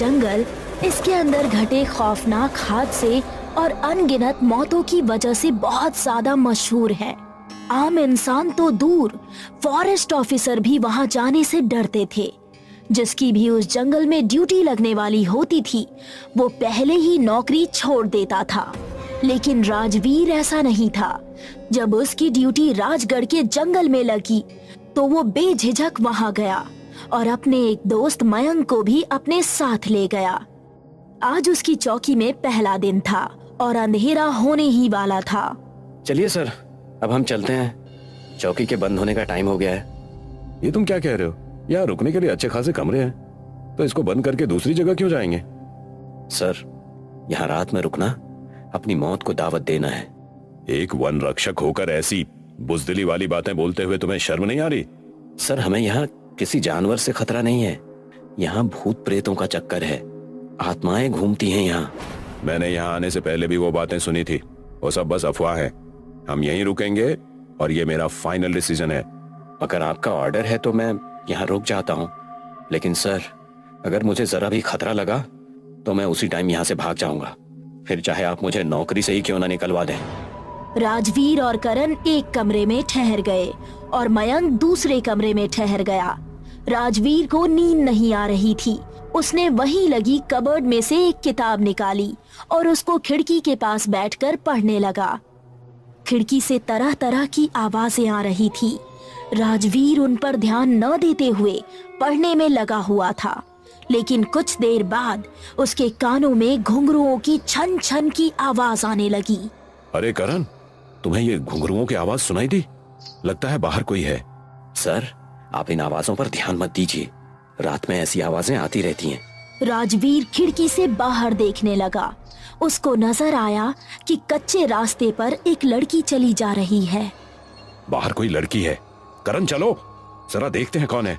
जंगल इसके अंदर घटे खौफनाक हादसे और अनगिनत मौतों की वजह से बहुत ज्यादा मशहूर है। आम इंसान तो दूर, फॉरेस्ट ऑफिसर भी वहां जाने से डरते थे। जिसकी भी उस जंगल में ड्यूटी लगने वाली होती थी वो पहले ही नौकरी छोड़ देता था। लेकिन राजवीर ऐसा नहीं था। जब उसकी ड्यूटी राजगढ़ के जंगल में लगी तो वो बेझिझक वहां गया और अपने एक दोस्त मयंक को भी अपने साथ ले गया। आज उसकी चौकी में पहला दिन था और अंधेरा होने ही वाला था। चलिए सर, अब हम चलते हैं। चौकी के बंद होने का टाइम हो गया है। ये तुम क्या कह रहे हो? यहाँ रुकने के लिए अच्छे खासे कमरे हैं, तो इसको बंद करके दूसरी जगह क्यों जाएंगे? सर, यहाँ रात में रुकना अपनी मौत को दावत देना है। एक वन रक्षक होकर ऐसी बुजदिली वाली बातें बोलते हुए तुम्हें शर्म नहीं आ रही? सर, हमें यहाँ किसी जानवर से खतरा नहीं है। यहाँ भूत प्रेतों का चक्कर है, आत्माएं घूमती हैं यहाँ। मैंने यहाँ आने से पहले भी वो बातें सुनी थी। वो सब बस अफवाह है। हम यहीं रुकेंगे और ये मेरा फाइनल डिसीजन है। अगर आपका ऑर्डर है तो मैं यहाँ रुक जाता हूँ, लेकिन सर अगर मुझे जरा भी खतरा लगा तो मैं उसी टाइम यहाँ से भाग जाऊंगा, फिर चाहे आप मुझे नौकरी से ही क्यों ना निकलवा दें। राजवीर और करण एक कमरे में ठहर गए और मयंक दूसरे कमरे में ठहर गया। राजवीर को नींद नहीं आ रही थी। उसने वहीं लगी कबर्ड में से एक किताब निकाली और उसको खिड़की के पास बैठकर पढ़ने लगा। खिड़की से तरह तरह की आवाजें आ रही थी। राजवीर उन पर ध्यान न देते हुए पढ़ने में लगा हुआ था, लेकिन कुछ देर बाद उसके कानों में घुंघरुओं की छन छन की आवाज आने लगी। अरे करण, तुम्हें ये घुंघरुओं की आवाज सुनाई दी? लगता है बाहर कोई है। सर, आप इन आवाजों पर ध्यान मत दीजिए, रात में ऐसी आवाजें आती रहती हैं। राजवीर खिड़की से बाहर देखने लगा। उसको नजर आया कि कच्चे रास्ते पर एक लड़की चली जा रही है। बाहर कोई लड़की है। करण चलो, जरा देखते हैं कौन है।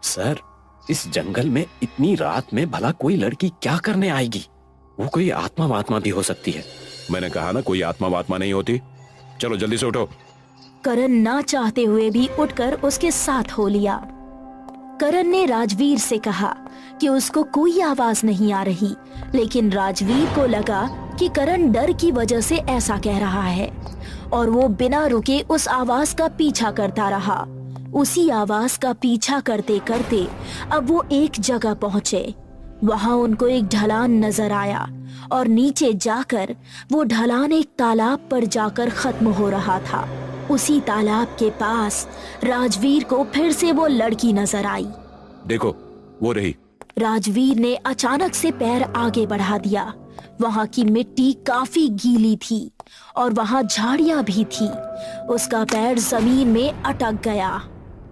सर, इस जंगल में इतनी रात में भला कोई लड़की क्या करने आएगी? वो कोई आत्मा वात्मा भी हो सकती है। मैंने कहा ना, कोई आत्मा वात्मा नहीं होती। चलो जल्दी से उठो। करण ना चाहते हुए भी उठकर उसके साथ हो लिया। करण ने राजवीर से कहा कि उसको कोई आवाज नहीं आ रही, लेकिन राजवीर को लगा कि करण डर की वजह से ऐसा कह रहा है और वो बिना रुके उस आवाज का पीछा करता रहा। उसी आवाज का पीछा करते करते अब वो एक जगह पहुंचे। वहां उनको एक ढलान नजर आया और नीचे जाकर वो ढलान एक तालाब पर जाकर खत्म हो रहा था। उसी तालाब के पास राजवीर को फिर से वो लड़की नजर आई। देखो, वो रही। राजवीर ने अचानक से पैर आगे बढ़ा दिया। वहां की मिट्टी काफी गीली थी और वहां झाड़ियां भी थी। उसका पैर जमीन में अटक गया।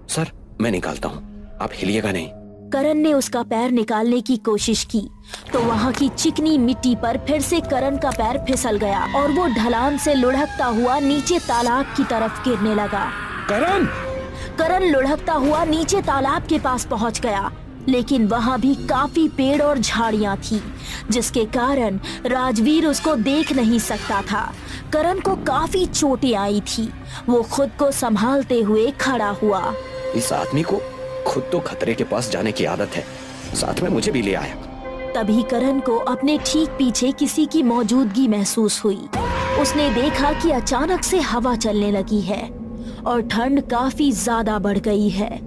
सर, मैं निकालता हूँ, आप हिलिएगा नहीं। करण ने उसका पैर निकालने की कोशिश की तो वहां की चिकनी मिट्टी पर फिर से करण का पैर फिसल गया और वो ढलान से लुढ़कता हुआ नीचे तालाब की तरफ गिरने लगा। करण लुढ़कता हुआ नीचे तालाब के पास पहुंच गया, लेकिन वहां भी काफी पेड़ और झाड़ियां थी, जिसके कारण राजवीर उसको देख नहीं सकता था। करण को काफी चोटें आई थी। वो खुद को संभालते हुए खड़ा हुआ। इस आदमी को खुद तो खतरे के पास जाने की आदत है, साथ में मुझे भी ले आया। तभी करण को अपने ठीक पीछे किसी की मौजूदगी महसूस हुई। उसने देखा कि अचानक से हवा चलने लगी है और ठंड काफी ज्यादा बढ़ गई है।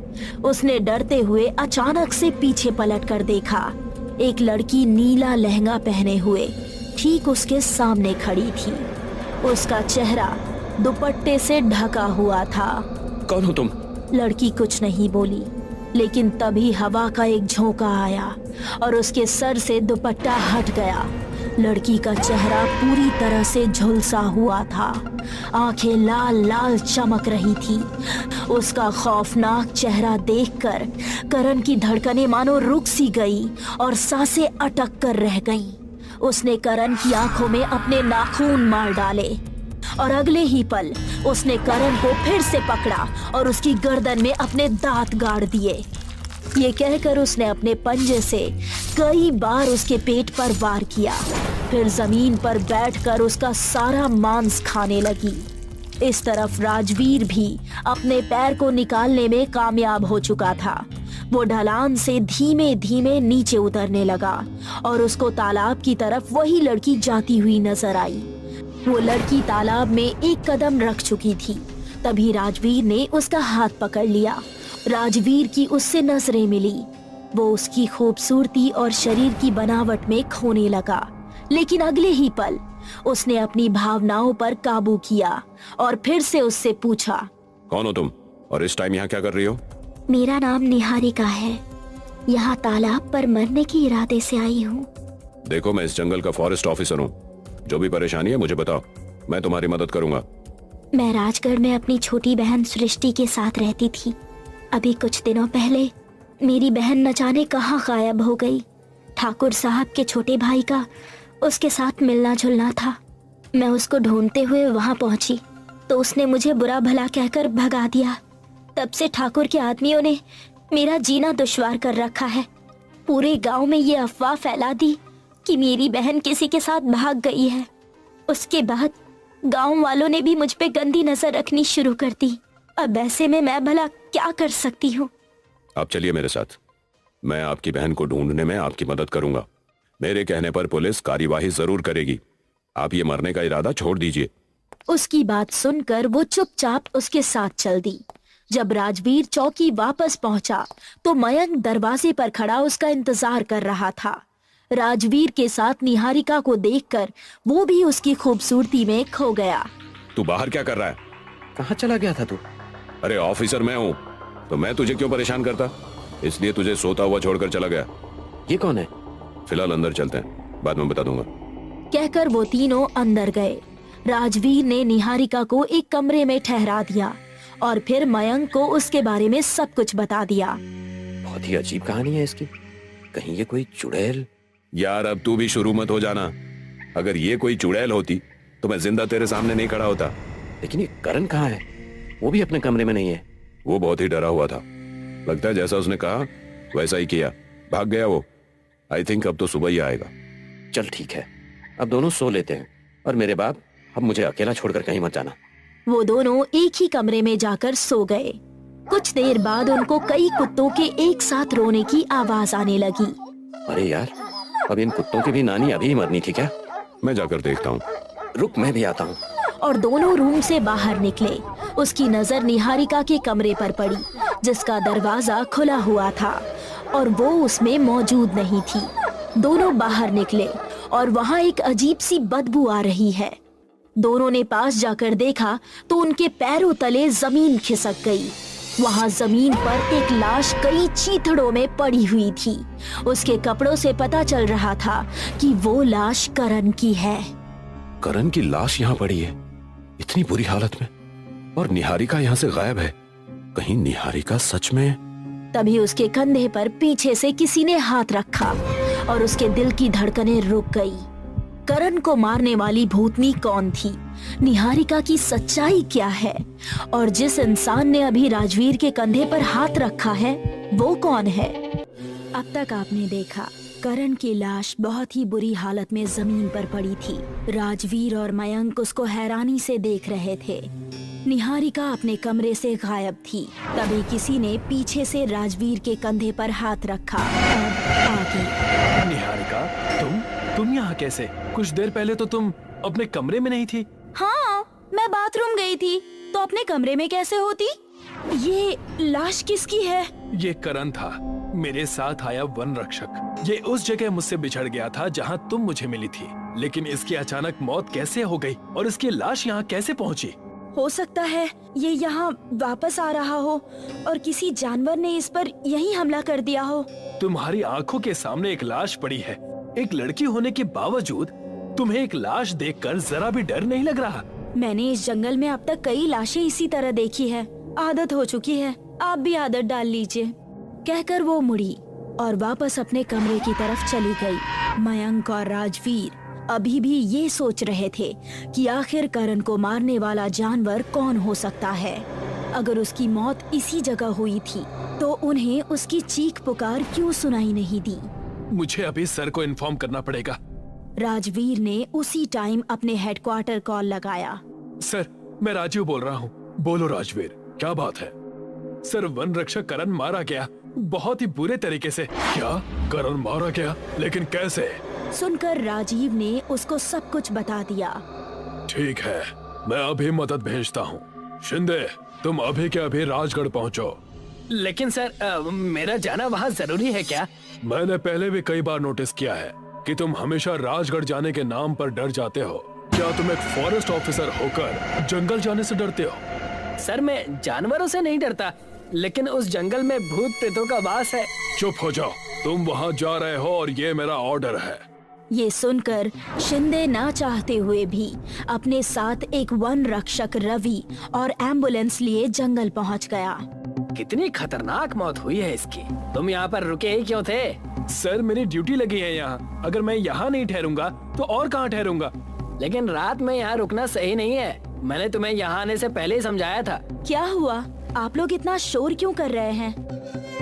उसने डरते हुए अचानक से पीछे पलट कर देखा। एक लड़की नीला लहंगा पहने हुए ठीक उसके सामने खड़ी थी। उसका चेहरा दुपट्टे से ढका हुआ था। कौन हो तुम? लड़की कुछ नहीं बोली, लेकिन तभी हवा का एक झोंका आया और उसके सर से दुपट्टा हट गया। लड़की का चेहरा पूरी तरह से झुलसा हुआ था। आंखें लाल लाल चमक रही थी। उसका खौफनाक चेहरा देखकर करण की धड़कनें मानो रुक सी गई और सांसें अटक कर रह गईं। उसने करण की आंखों में अपने नाखून मार डाले और अगले ही पल उसने करण को फिर से पकड़ा और उसकी गर्दन में अपने दांत गाड़ दिए। ये कहकर उसने अपने पंजे से कई बार उसके पेट पर वार किया, फिर जमीन पर बैठकर उसका सारा मांस खाने लगी। इस तरफ राजवीर भी अपने पैर को निकालने में कामयाब हो चुका था। वो ढलान से धीमे धीमे नीचे उतरने लगा और उसको तालाब की तरफ वही लड़की जाती हुई नजर आई। वो लड़की तालाब में एक कदम रख चुकी थी। तभी राजवीर ने उसका हाथ पकड़ लिया। राजवीर की उससे नजरें मिली। वो उसकी खूबसूरती और शरीर की बनावट में खोने लगा, लेकिन अगले ही पल उसने अपनी भावनाओं पर काबू किया और फिर से उससे पूछा, कौन हो तुम और इस टाइम यहाँ क्या कर रही हो? मेरा नाम निहारिका है। यहाँ तालाब पर मरने के इरादे से आई हूँ। देखो, मैं इस जंगल का फॉरेस्ट ऑफिसर हूँ। जो भी परेशानी है मुझे बताओ, मैं तुम्हारी मदद करूंगा। मैं राजगढ़ में अपनी छोटी बहन सृष्टि के साथ रहती थी। अभी कुछ दिनों पहले मेरी बहन न जाने कहाँ गायब हो गई। ठाकुर साहब के छोटे भाई का उसके साथ मिलना जुलना था। मैं उसको ढूंढते हुए वहाँ पहुंची तो उसने मुझे बुरा भला कहकर भगा दिया। तब से ठाकुर के आदमियों ने मेरा जीना दुश्वार कर रखा है। पूरे गांव में ये अफवाह फैला दी कि मेरी बहन किसी के साथ भाग गई है। उसके बाद गांव वालों ने भी मुझ पे गंदी नजर रखनी शुरू कर दी। अब ऐसे में मैं भला क्या कर सकती हूँ? आप चलिए मेरे साथ, मैं आपकी बहन को ढूंढने में आपकी मदद करूंगा। मेरे कहने पर पुलिस कार्यवाही जरूर करेगी। आप ये मरने का इरादा छोड़ दीजिए। उसकी बात सुनकर वो चुपचाप उसके साथ चल दी। जब राजवीर चौकी वापस पहुंचा तो मयंक दरवाजे पर खड़ा उसका इंतजार कर रहा था। राजवीर के साथ निहारिका को देखकर वो भी उसकी खूबसूरती में खो गया। तू बाहर क्या कर रहा है? कहाँ चला गया था तू? अरे ऑफिसर मैं हूँ, तो मैं तुझे क्यों परेशान करता? इसलिए तुझे सोता हुआ छोड़कर चला गया। ये कौन है? फिलहाल अंदर चलते हैं, बाद में बता दूंगा। कहकर वो तीनों अंदर गए। राजवीर ने निहारिका को एक कमरे में ठहरा दिया और फिर मयंक को उसके बारे में सब कुछ बता दिया। बहुत ही अजीब कहानी है इसकी। कहीं ये कोई चुड़ैल? यार अब तू भी शुरू मत हो जाना। अगर ये कोई चुड़ैल होती तो मैं जिंदा तेरे सामने नहीं खड़ा होता। लेकिन ये करण कहाँ है? वो भी अपने कमरे में नहीं है। वो बहुत ही डरा हुआ था। लगता है जैसा उसने कहा वैसा ही किया, भाग गया वो। आई थिंक अब तो सुबह ही आएगा। चल ठीक है, अब दोनों सो लेते हैं। और मेरे बाप, अब मुझे अकेला छोड़कर कहीं मत जाना। वो दोनों एक ही कमरे में जाकर सो गए। कुछ देर बाद उनको कई कुत्तों के एक साथ रोने की आवाज आने लगी। अरे यार, अब इन कुत्तों की भी नानी अभी ही मरनी थी क्या? मैं जाकर देखता हूँ। रुक, मैं भी आता हूँ। और दोनों रूम से बाहर निकले। उसकी नजर निहारिका के कमरे पर पड़ी, जिसका दरवाजा खुला हुआ था और वो उसमें मौजूद नहीं थी। दोनों बाहर निकले और वहाँ एक अजीब सी बदबू आ रही है। दोनों ने पास जाकर देखा तो उनके पैरों तले जमीन खिसक गई। वहाँ जमीन पर एक लाश कई चीथड़ों में पड़ी हुई थी। उसके कपड़ों से पता चल रहा था कि वो लाश करण की है। करण की लाश यहाँ पड़ी है, इतनी बुरी हालत में, और निहारिका यहाँ से गायब है। कहीं निहारिका सच में? तभी उसके कंधे पर पीछे से किसी ने हाथ रखा और उसके दिल की धड़कनें रुक गई। करण को मारने वाली भूतनी कौन थी? निहारिका की सच्चाई क्या है? और जिस इंसान ने अभी राजवीर के कंधे पर हाथ रखा है वो कौन है? अब तक आपने देखा करण की लाश बहुत ही बुरी हालत में जमीन पर पड़ी थी। राजवीर और मयंक उसको हैरानी से देख रहे थे। निहारिका अपने कमरे से गायब थी। तभी किसी ने पीछे से राजवीर के कंधे पर हाथ रखा। अब आगे। निहारिका, तुम यहाँ कैसे? कुछ देर पहले तो तुम अपने कमरे में नहीं थी। हाँ, मैं बाथरूम गई थी तो अपने कमरे में कैसे होती? ये लाश किसकी है? ये करण था, मेरे साथ आया वन रक्षक। ये उस जगह मुझसे बिछड़ गया था जहाँ तुम मुझे मिली थी, लेकिन इसकी अचानक मौत कैसे हो गई और इसकी लाश यहाँ कैसे पहुँची? हो सकता है ये यहाँ वापस आ रहा हो और किसी जानवर ने इस पर यही हमला कर दिया हो। तुम्हारी आंखों के सामने एक लाश पड़ी है। एक लड़की होने के बावजूद तुम्हें एक लाश देखकर जरा भी डर नहीं लग रहा? मैंने इस जंगल में अब तक कई लाशें इसी तरह देखी है। आदत हो चुकी है, आप भी आदत डाल लीजिए। कहकर वो मुड़ी और वापस अपने कमरे की तरफ चली गई। मयंक और राजवीर अभी भी ये सोच रहे थे कि आखिर करण को मारने वाला जानवर कौन हो सकता है। अगर उसकी मौत इसी जगह हुई थी तो उन्हें उसकी चीख पुकार क्यों सुनाई नहीं दी? मुझे अभी सर को इन्फॉर्म करना पड़ेगा। राजवीर ने उसी टाइम अपने हेडक्वार्टर कॉल लगाया। सर, मैं राजीव बोल रहा हूँ। बोलो राजवीर, क्या बात है? सर, वन रक्षक करण मारा गया बहुत ही बुरे तरीके से। क्या करण मारा गया? लेकिन कैसे? सुनकर राजीव ने उसको सब कुछ बता दिया। ठीक है, मैं अभी मदद भेजता हूँ। शिंदे, तुम अभी के अभी राजगढ़ पहुँचो। लेकिन सर मेरा जाना वहाँ जरूरी है क्या? मैंने पहले भी कई बार नोटिस किया है कि तुम हमेशा राजगढ़ जाने के नाम पर डर जाते हो। क्या तुम एक फॉरेस्ट ऑफिसर होकर जंगल जाने से डरते हो? सर मैं जानवरों से नहीं डरता, लेकिन उस जंगल में भूत प्रेतों का वास है। चुप हो जाओ, तुम वहाँ जा रहे हो और ये मेरा ऑर्डर है। ये सुनकर शिंदे ना चाहते हुए भी अपने साथ एक वन रक्षक रवि और एम्बुलेंस लिए जंगल पहुंच गया। कितनी खतरनाक मौत हुई है इसकी। तुम यहाँ पर रुके ही क्यों थे? सर मेरी ड्यूटी लगी है यहाँ। अगर मैं यहाँ नहीं ठहरूंगा तो और कहाँ ठहरूंगा? लेकिन रात में यहाँ रुकना सही नहीं है। मैंने तुम्हें यहाँ आने से पहले ही समझाया था। क्या हुआ? आप लोग इतना शोर क्यों कर रहे हैं?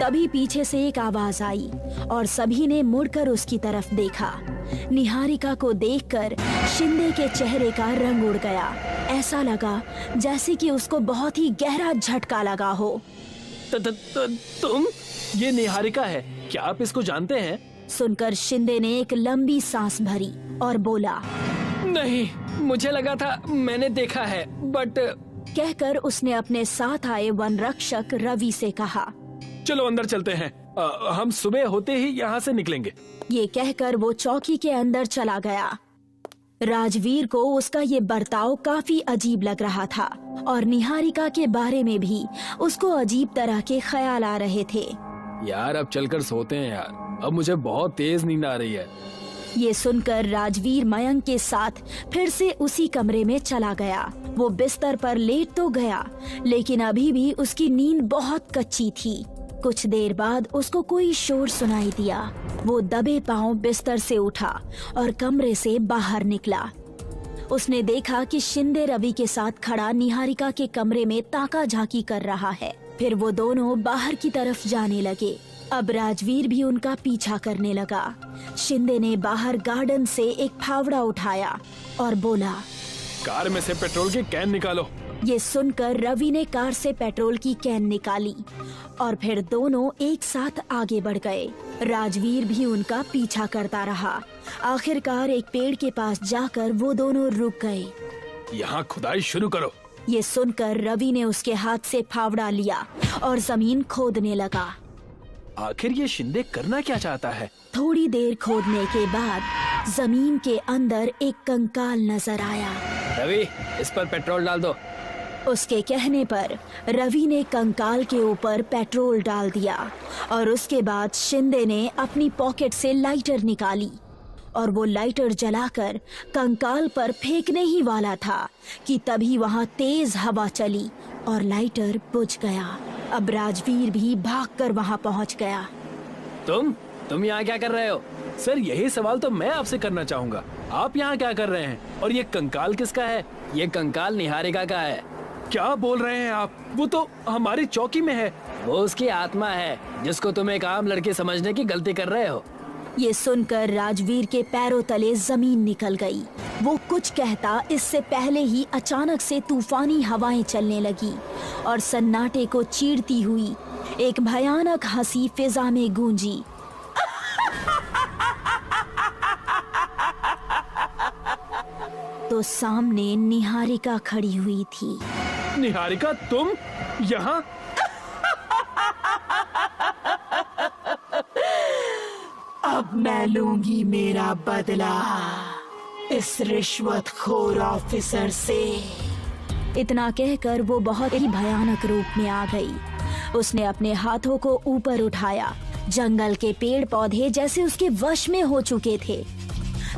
तभी पीछे से एक आवाज आई और सभी ने मुड़कर उसकी तरफ देखा। निहारिका को देखकर शिंदे के चेहरे का रंग उड़ गया। ऐसा लगा जैसे कि उसको बहुत ही गहरा झटका लगा हो। तुम? ये निहारिका है, क्या आप इसको जानते हैं? सुनकर शिंदे ने एक लंबी सांस भरी और बोला, नहीं, मुझे लगा था मैंने देखा है, बट कहकर उसने अपने साथ आए वन रक्षक रवि से कहा, चलो अंदर चलते हैं। हम सुबह होते ही यहाँ से निकलेंगे। ये कहकर वो चौकी के अंदर चला गया। राजवीर को उसका ये बर्ताव काफी अजीब लग रहा था और निहारिका के बारे में भी उसको अजीब तरह के ख्याल आ रहे थे। यार अब चलकर सोते हैं यार, अब मुझे बहुत तेज नींद आ रही है। ये सुनकर राजवीर मयंक के साथ फिर से उसी कमरे में चला गया। वो बिस्तर पर लेट तो गया, लेकिन अभी भी उसकी नींद बहुत कच्ची थी। कुछ देर बाद उसको कोई शोर सुनाई दिया। वो दबे पांव बिस्तर से उठा और कमरे से बाहर निकला। उसने देखा कि शिंदे रवि के साथ खड़ा निहारिका के कमरे में ताका झाकी कर रहा है। फिर वो दोनों बाहर की तरफ जाने लगे। अब राजवीर भी उनका पीछा करने लगा। शिंदे ने बाहर गार्डन से एक फावड़ा उठाया और बोला, कार में से पेट्रोल की कैन निकालो। ये सुनकर रवि ने कार से पेट्रोल की कैन निकाली और फिर दोनों एक साथ आगे बढ़ गए। राजवीर भी उनका पीछा करता रहा। आखिरकार एक पेड़ के पास जाकर वो दोनों रुक गए। यहाँ खुदाई शुरू करो। ये सुनकर रवि ने उसके हाथ से फावड़ा लिया और जमीन खोदने लगा। आखिर ये शिंदे करना क्या चाहता है? थोड़ी देर खोदने के बाद जमीन के अंदर एक कंकाल नजर आया। रवि, इस पर पेट्रोल डाल दो। उसके कहने पर रवि ने कंकाल के ऊपर पेट्रोल डाल दिया और उसके बाद शिंदे ने अपनी पॉकेट से लाइटर निकाली और वो लाइटर जलाकर कंकाल पर फेंकने ही वाला था कि तभी वहाँ तेज हवा चली और लाइटर बुझ गया। अब राजवीर भी भागकर वहाँ पहुँच गया। तुम यहाँ क्या कर रहे हो? सर यही सवाल तो मैं आपसे करना चाहूँगा। आप यहाँ क्या कर रहे हैं? और ये कंकाल किसका है? ये कंकाल निहारिका का है। क्या बोल रहे हैं आप? वो तो हमारी चौकी में है। वो उसकी आत्मा है जिसको तुम एक आम लड़की समझने की गलती कर रहे हो। ये सुनकर राजवीर के पैरों तले जमीन निकल गई। वो कुछ कहता इससे पहले ही अचानक से तूफानी हवाएं चलने लगी और सन्नाटे को चीरती हुई एक भयानक हंसी फिजा में गूंजी। तो सामने निहारिका खड़ी हुई थी। निहारिका, तुम यहाँ? अब मैं लूंगी मेरा बदला इस रिश्वतखोर ऑफिसर से। इतना कहकर वो बहुत ही भयानक रूप में आ गई। उसने अपने हाथों को ऊपर उठाया। जंगल के पेड़ पौधे जैसे उसके वश में हो चुके थे।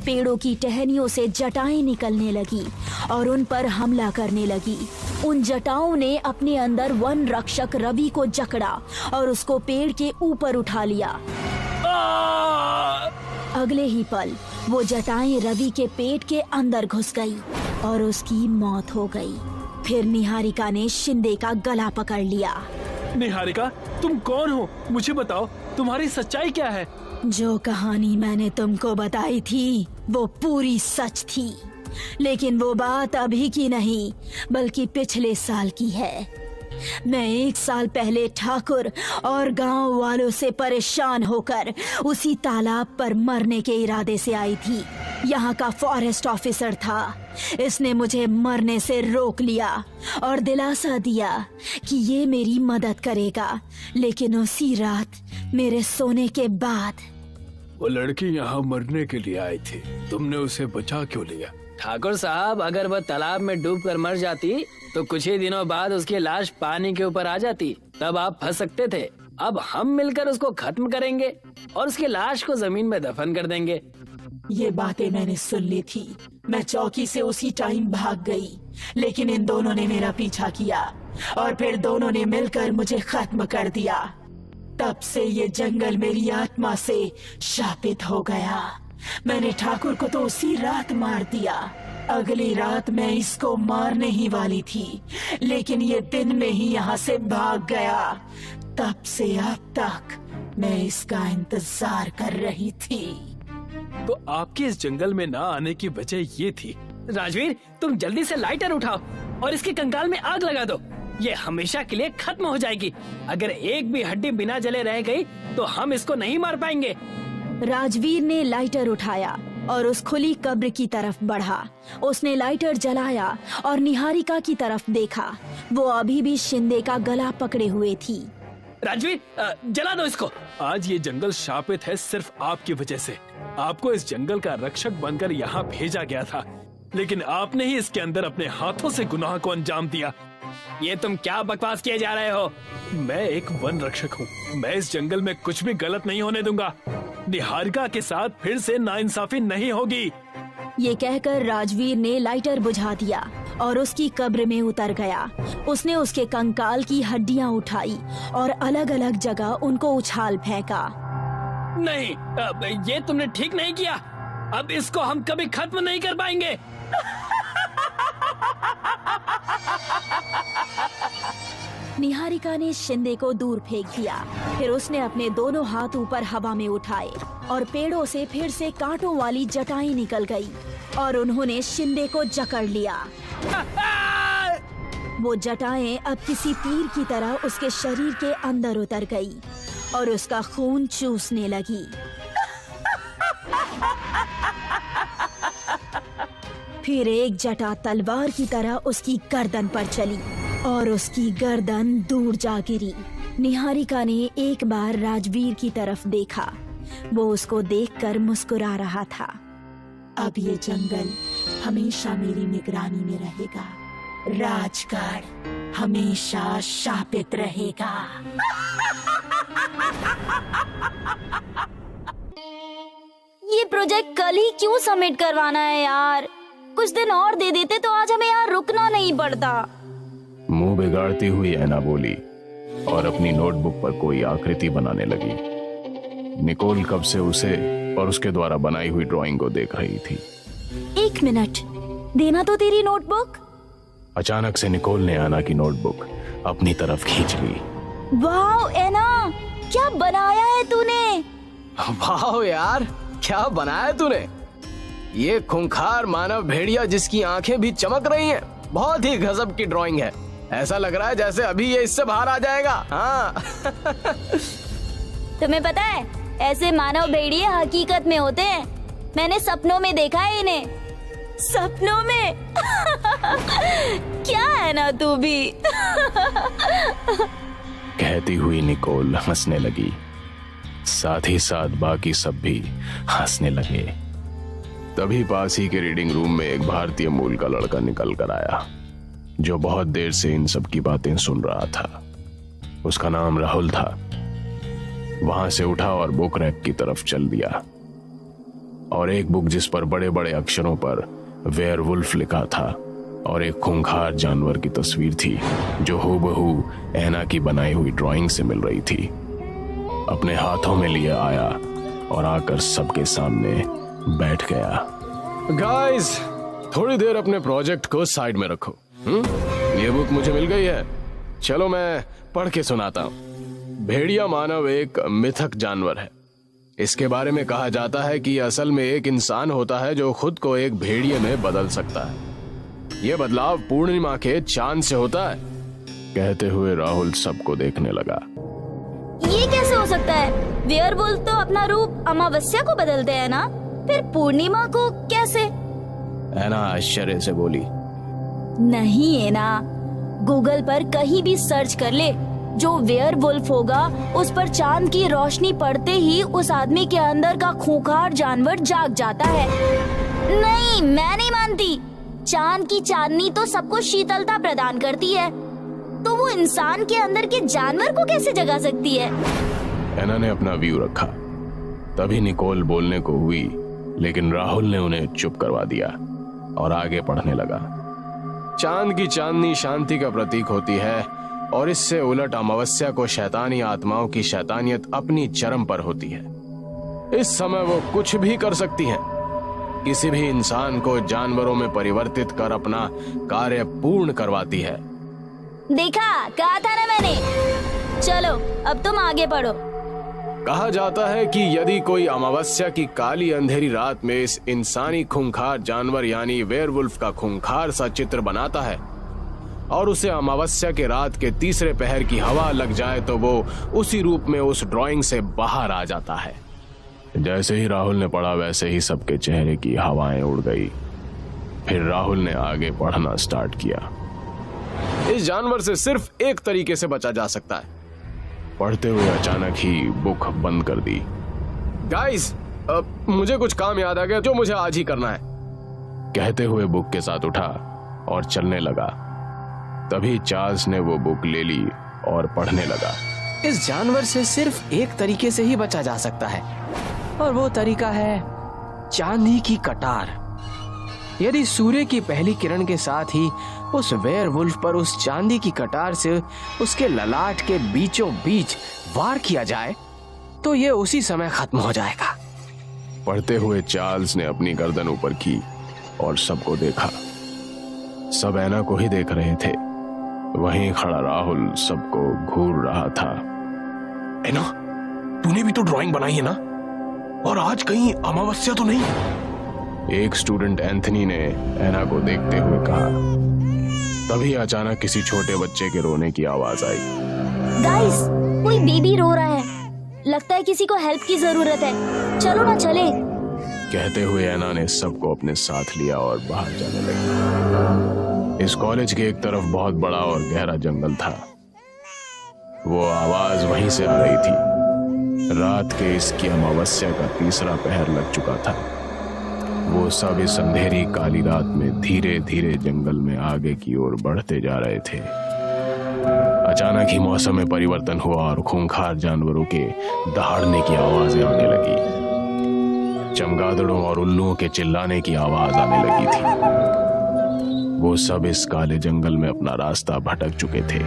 पेड़ों की टहनियों से जटाएं निकलने लगी और उन पर हमला करने लगी। उन जटाओं ने अपने अंदर वन रक्षक रवि को जकड़ा और उसको पेड़ के ऊपर उठा लिया। अगले ही पल वो जटाएं रवि के पेट के अंदर घुस गई और उसकी मौत हो गई। फिर निहारिका ने शिंदे का गला पकड़ लिया। निहारिका, तुम कौन हो? मुझे बताओ, तुम्हारी सच्चाई क्या है? जो कहानी मैंने तुमको बताई थी वो पूरी सच थी, लेकिन वो बात अभी की नहीं बल्कि पिछले साल की है। मैं 1 साल पहले ठाकुर और गांव वालों से परेशान होकर उसी तालाब पर मरने के इरादे से आई थी। यहाँ का फॉरेस्ट ऑफिसर था। इसने मुझे मरने से रोक लिया और दिलासा दिया कि ये मेरी मदद करेगा, लेकिन उसी रात मेरे सोने के बाद वो लड़की यहाँ मरने के लिए आई थी, तुमने उसे बचा क्यों लिया? ठाकुर साहब, अगर वह तालाब में डूब कर मर जाती तो कुछ ही दिनों बाद उसकी लाश पानी के ऊपर आ जाती, तब आप फंस सकते थे। अब हम मिलकर उसको खत्म करेंगे और उसकी लाश को जमीन में दफन कर देंगे। ये बातें मैंने सुन ली थी। मैं चौकी से उसी टाइम भाग गई, लेकिन इन दोनों ने मेरा पीछा किया और फिर दोनों ने मिलकर मुझे खत्म कर दिया। तब से ये जंगल मेरी आत्मा से शापित हो गया। मैंने ठाकुर को तो उसी रात मार दिया। अगली रात मैं इसको मारने ही वाली थी, लेकिन ये दिन में ही यहाँ से भाग गया। तब से अब तक मैं इसका इंतजार कर रही थी। तो आपके इस जंगल में ना आने की वजह ये थी। राजवीर, तुम जल्दी से लाइटर उठाओ और इसके कंकाल में आग लगा दो। ये हमेशा के लिए खत्म हो जाएगी। अगर एक भी हड्डी बिना जले रह गई तो हम इसको नहीं मार पाएंगे। राजवीर ने लाइटर उठाया और उस खुली कब्र की तरफ बढ़ा। उसने लाइटर जलाया और निहारिका की तरफ देखा। वो अभी भी शिंदे का गला पकड़े हुए थी। राजवीर, जला दो इसको। आज ये जंगल शापित है सिर्फ आपकी वजह से। आपको इस जंगल का रक्षक बनकर यहाँ भेजा गया था, लेकिन आपने ही इसके अंदर अपने हाथों से गुनाह को अंजाम दिया। ये तुम क्या बकवास किए जा रहे हो? मैं एक वन रक्षक हूँ। मैं इस जंगल में कुछ भी गलत नहीं होने दूंगा। निहारिका के साथ फिर से नाइंसाफी नहीं होगी। ये कहकर राजवीर ने लाइटर बुझा दिया और उसकी कब्र में उतर गया। उसने उसके कंकाल की हड्डियां उठाई और अलग अलग जगह उनको उछाल फेंका। नहीं, ये तुमने ठीक नहीं किया। अब इसको हम कभी खत्म नहीं कर पाएंगे। निहारिका ने शिंदे को दूर फेंक दिया। फिर उसने अपने दोनों हाथ ऊपर हवा में उठाए और पेड़ों से फिर से कांटों वाली जटाएं निकल गई और उन्होंने शिंदे को जकड़ लिया। वो जटाएं अब किसी तीर की तरह उसके शरीर के अंदर उतर गई और उसका खून चूसने लगी। फिर एक जटा तलवार की तरह उसकी गर्दन पर चली और उसकी गर्दन दूर जा गिरी। निहारिका ने एक बार राजवीर की तरफ देखा। वो उसको देखकर मुस्कुरा रहा था। अब ये जंगल हमेशा मेरी निगरानी में रहेगा। राजगढ़ हमेशा शापित रहेगा। ये प्रोजेक्ट कल ही क्यों सबमिट करवाना है यार? कुछ दिन और दे देते तो आज हमें यहाँ रुकना नहीं पड़ता। मुंह बिगाड़ती हुई ऐना बोली और अपनी नोटबुक पर कोई आकृति बनाने लगी। निकोल कब से उसे और उसके द्वारा बनाई हुई ड्राइंग को देख रही थी। 1 मिनट, देना तो तेरी नोटबुक। अचानक से निकोल ने ऐना की नोटबुक अपनी तरफ खींच ली। वाह ऐना, क्या बनाया है तूने? वाह यार, क्या बनाया है तूने? ये खूंखार मानव भेड़िया जिसकी आंखें भी चमक रही हैं, बहुत ही गजब की ड्राइंग है। ऐसा लग रहा है जैसे अभी ये इससे बाहर आ जाएगा। हाँ। तुम्हें पता है, ऐसे मानव भेड़िए हकीकत में होते हैं। मैंने सपनों में देखा है इन्हें। सपनों में? क्या है ना तू भी? कहती हुई निकोल हंसने लगी। साथ ही साथ बाकी सब भी हंसने लगे। तभी पास ही के रीडिंग रूम में एक भारतीय मूल का लड़का निकल कर आया, जो बहुत देर से इन सब की बातें सुन रहा था। उसका नाम राहुल था। वहां से उठा और बुक रैक की तरफ चल दिया और एक बुक जिस पर बड़े बड़े अक्षरों पर वेयरवुल्फ लिखा था और एक खूंखार जानवर की तस्वीर थी, जो हूबहू ऐना की बनाई हुई ड्राइंग से मिल रही थी, अपने हाथों में लिए आया और आकर सबके सामने बैठ गया। गाइस, थोड़ी देर अपने प्रोजेक्ट को साइड में रखो। ये बुक मुझे मिल गई है। चलो मैं पढ़ के सुनाता हूँ। भेड़िया मानव एक मिथक जानवर है। इसके बारे में कहा जाता है कि असल में एक इंसान होता है जो खुद को एक भेड़िए में बदल सकता है। यह बदलाव पूर्णिमा के चांद से होता है। कहते हुए राहुल सबको देखने लगा। ये कैसे हो सकता है? वेयरवुल्फ तो अपना रूप अमावस्या को बदलते हैं ना, फिर पूर्णिमा को कैसे? ऐना आश्चर्य से बोली। नहीं है ना, गूगल पर कहीं भी सर्च कर ले, जो वेयरवुल्फ होगा उस पर चांद की रोशनी पड़ते ही उस आदमी के अंदर का खूंखार जानवर जाग जाता है। नहीं, मैं नहीं मानती। चांद की चांदनी तो सबको शीतलता प्रदान करती है, तो वो इंसान के अंदर के जानवर को कैसे जगा सकती है? ऐना ने अपना व्यू रखा। तभी निकोल बोलने को हुई, लेकिन राहुल ने उन्हें चुप करवा दिया और आगे पढ़ने लगा। चांद की चांदनी शांति का प्रतीक होती है और इससे उलट अमावस्या को शैतानी आत्माओं की शैतानियत अपनी चरम पर होती है। इस समय वो कुछ भी कर सकती हैं, किसी भी इंसान को जानवरों में परिवर्तित कर अपना कार्य पूर्ण करवाती है। देखा, कहा था ना मैंने। चलो अब तुम आगे पढ़ो। कहा जाता है कि यदि कोई अमावस्या की काली अंधेरी रात में इस इंसानी खूंखार जानवर यानी वेयरवुल्फ का खूंखार सा चित्र बनाता है और उसे अमावस्या के रात के तीसरे पहर की हवा लग जाए तो वो उसी रूप में उस ड्राइंग से बाहर आ जाता है। जैसे ही राहुल ने पढ़ा वैसे ही सबके चेहरे की हवाएं उड़ गई। फिर राहुल ने आगे पढ़ना स्टार्ट किया। इस जानवर से सिर्फ एक तरीके से बचा जा सकता है। पढ़ते हुए अचानक ही बुक बंद कर दी। गाइस, मुझे कुछ काम याद आ गया जो मुझे आज ही करना है। कहते हुए बुक के साथ उठा और चलने लगा। तभी चार्ल्स ने वो बुक ले ली और पढ़ने लगा। इस जानवर से सिर्फ एक तरीके से ही बचा जा सकता है और वो तरीका है चांदी की कटार। यदि सूर्य की पहली किरण के साथ ही उस वेयरवुल्फ पर उस चांदी की कटार से उसके ललाट के बीचों बीच वार किया जाए तो ये उसी समय खत्म हो जाएगा। पढ़ते हुए चार्ल्स ने अपनी गर्दन ऊपर की और सबको देखा। सब ऐना को ही देख रहे थे। वहीं खड़ा राहुल सबको घूर रहा था। ऐना, तूने भी तो ड्राइंग बनाई है ना? और आज कहीं अमावस्या तो नहीं? एक स्टूडेंट एंथनी ने ऐना को देखते हुए कहा। तभी अचानक किसी छोटे बच्चे के रोने की आवाज आई। गाइस, कोई बेबी रो रहा है। लगता है किसी को हेल्प की जरूरत है। चलो ना चले। कहते हुए ऐना ने सबको अपने साथ लिया और बाहर जाने लगी। इस कॉलेज के एक तरफ बहुत बड़ा और गहरा जंगल था। वो आवाज वहीं से आ रही थी। रात के इसकी अमावस्या का तीसरा पहर लग चुका था। वो सब इस अंधेरी काली रात में धीरे धीरे जंगल में आगे की ओर बढ़ते जा रहे थे। अचानक ही मौसम में परिवर्तन हुआ और खूंखार जानवरों के दहाड़ने की आवाजें आने लगी। चमगादड़ों और उल्लुओं के चिल्लाने की आवाज आने लगी थी। वो सब इस काले जंगल में अपना रास्ता भटक चुके थे।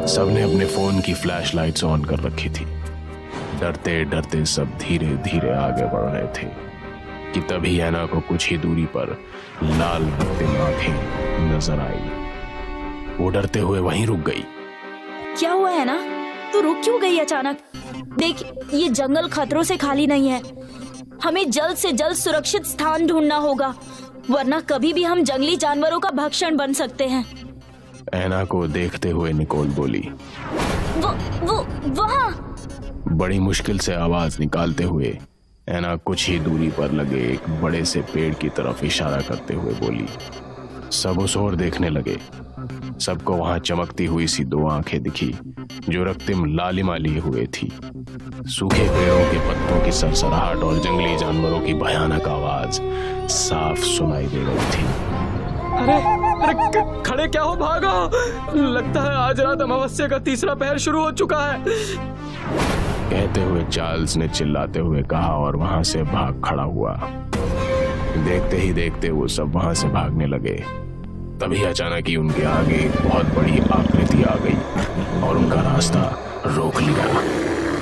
सबने अपने फोन की फ्लैश लाइट्स ऑन कर रखी थी। डरते डरते सब धीरे धीरे आगे बढ़ रहे थे कि तभी ऐना को कुछ ही दूरी पर लाल रक्तिम आंखें नजर आई। वो डरते हुए वहीं रुक गई। क्या हुआ है ना? तू रुक क्यों गई अचानक? देख, ये जंगल खतरों से खाली नहीं है। हमें जल्द से जल्द सुरक्षित स्थान ढूंढना होगा, वरना कभी भी हम जंगली जानवरों का भक्षण बन सकते हैं। ऐना को देखते हुए निकोल बोली। वो वहाँ। बड़ी मुश्किल से आवाज निकालते हुए ऐना कुछ ही दूरी पर लगे एक बड़े से पेड़ की तरफ इशारा करते हुए बोली। सब उस ओर देखने लगे। सबको वहां चमकती हुई सी दो आंखें दिखी जो रक्तिम लालिमा लिए हुए थी। सूखे पेड़ों के पत्तों की सरसराहट और जंगली जानवरों की भयानक आवाज साफ सुनाई दे रही थी। अरे खड़े क्या हो, भागो! लगता है आज रात अमावस्या का तीसरा पहर शुरू हो चुका है। कहते हुए चार्ल्स ने चिल्लाते हुए कहा और वहां से भाग खड़ा हुआ। देखते ही देखते वो सब वहां से भागने लगे। तभी अचानक ही उनके आगे एक बहुत बड़ी आकृति आ गई और उनका रास्ता रोक लिया।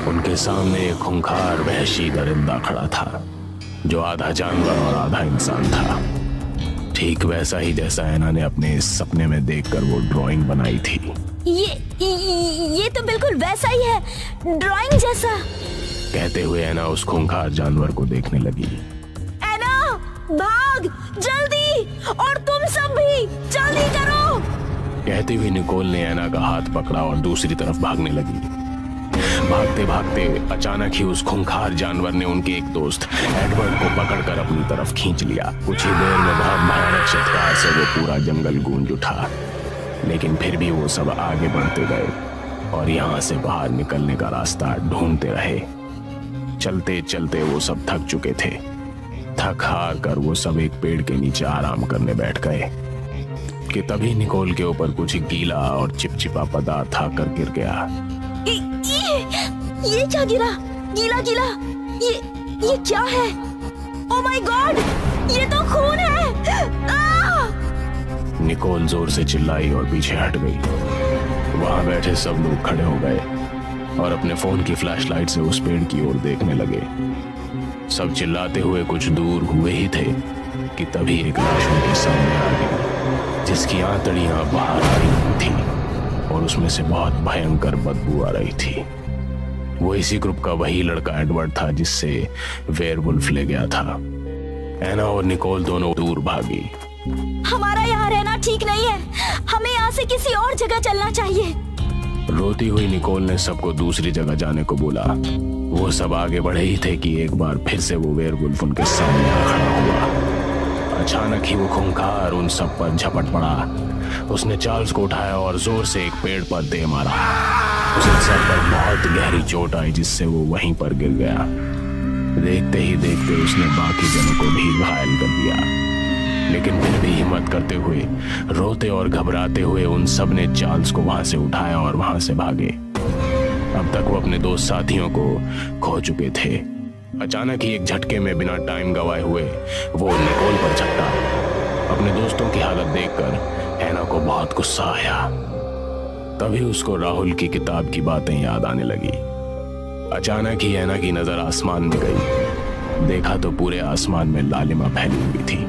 उनके सामने एक खूंखार वहशी दरिंदा खड़ा था जो आधा जानवर और आधा इंसान था। ठीक वैसा ही जैसा ऐना ने अपने सपने में देखकर वो ड्राइंग बनाई थी। ये तो बिल्कुल वैसा ही है, ड्राइंग जैसा। कहते हुए ऐना उस खूंखार जानवर को देखने लगी। ऐना, भाग जल्दी, और तुम सब भी जल्दी करो। कहती हुई निकोल ने ऐना का हाथ पकड़ा और दूसरी तरफ भागने लगी। भागते भागते अचानक ही उस खूंखार जानवर ने उनके एक दोस्त एडवर्ड को पकड़कर अपनी तरफ खींच लिया। कुछ ही देर में बहुत भयानक चित्कार से वो पूरा जंगल गूंज उठा, लेकिन फिर भी वो सब आगे बढ़ते गए और यहाँ से बाहर निकलने का रास्ता ढूंढते रहे। चलते चलते वो सब थक चुके थे। थक हार कर वो सब एक पेड़ के नीचे आराम करने बैठ गए कि तभी निकोल के ऊपर कुछ गीला और चिपचिपा पदार्थ आकर गिर गया। ये क्या गिरा? गीला गीला, ये क्या है? ओ माय गॉड, ये तो खून है। निकोल जोर से चिल्लाई और पीछे हट गई। वहां बैठे सब लोग खड़े हो गए और अपने फोन की फ्लैशलाइट से उस पेड़ की ओर देखने लगे। सब चिल्लाते हुए कुछ दूर हुए ही थे कि तभी एक लाश उनके सामने आ गई, जिसकी आंतड़ियां बाहर आ रही थी और उसमें से बहुत भयंकर बदबू आ रही थी। वो इसी ग्रुप का वही लड़का एडवर्ड था जिससे वेयरवुल्फ ले गया था। ऐना और निकोल दोनों दूर भागी। हमारा यहाँ रहना ठीक नहीं है, हमें यहाँ से किसी और जगह चलना चाहिए। रोती हुई निकोल ने सबको दूसरी जगह जाने को बोला। वो सब आगे बढ़े ही थे कि एक बार फिर से वो वेयरवुल्फ उनके सामने आ खड़ा हुआ। अचानक ही वो खूंखार उन सब पर झपट पड़ा। उसने चार्ल्स को उठाया और जोर से एक पेड़ पर दे मारा। उसे सर पर बहुत गहरी चोट आई, जिससे वो वहीं पर गिर गया। देखते ही देखते उसने बाकी जनों को भी घायल कर दिया, लेकिन फिर भी हिम्मत करते हुए, रोते और घबराते हुए उन सब ने चार्ल्स को वहां से उठाया और वहां से भागे। अब तक वो अपने दोस्त साथियों को खो चुके थे। अचानक ही एक झटके में बिना टाइम गवाए हुए वो निकोल पर झपटा। अपने दोस्तों की हालत देखकर ऐना को बहुत गुस्सा आया। तभी उसको राहुल की किताब की बातें याद आने लगी। अचानक ही ऐना की नजर आसमान में गई। देखा तो पूरे आसमान में लालिमा फैली हुई थी।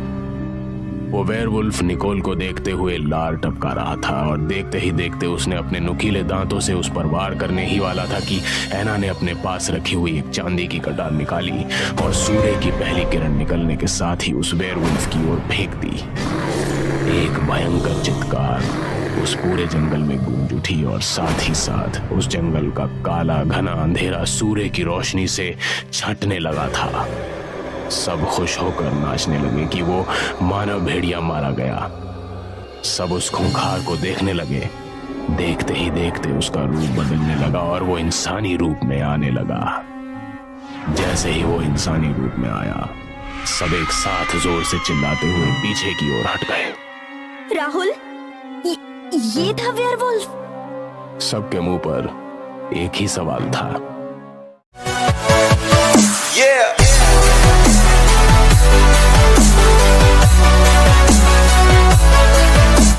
वो वेयरवुल्फ निकोल को देखते हुए लार टपका रहा था और देखते ही देखते उसने अपने नुकीले दांतों से उस पर वार करने ही वाला था कि ऐना ने अपने पास रखी हुई एक चांदी की कटार निकाली और सूर्य की पहली किरण निकलने के साथ ही उस वेयरवुल्फ की ओर फेंक दी। एक भयंकर चित्कार उस पूरे जंगल में गूंज उठी और साथ ही साथ उस जंगल का काला घना अंधेरा सूर्य की रोशनी से छटने लगा था। सब खुश होकर नाचने लगे कि वो मानव भेड़िया मारा गया। सब उस खूंखार को देखने लगे। देखते ही देखते उसका रूप बदलने लगा और वो इंसानी रूप में आने लगा। जैसे ही वो इंसानी रूप में आया, सब एक साथ जोर से चिल्लाते हुए पीछे की ओर हट गए। राहुल, ये था वेयरवुल्फ? सबके मुंह पर एक ही सवाल था। Yeah.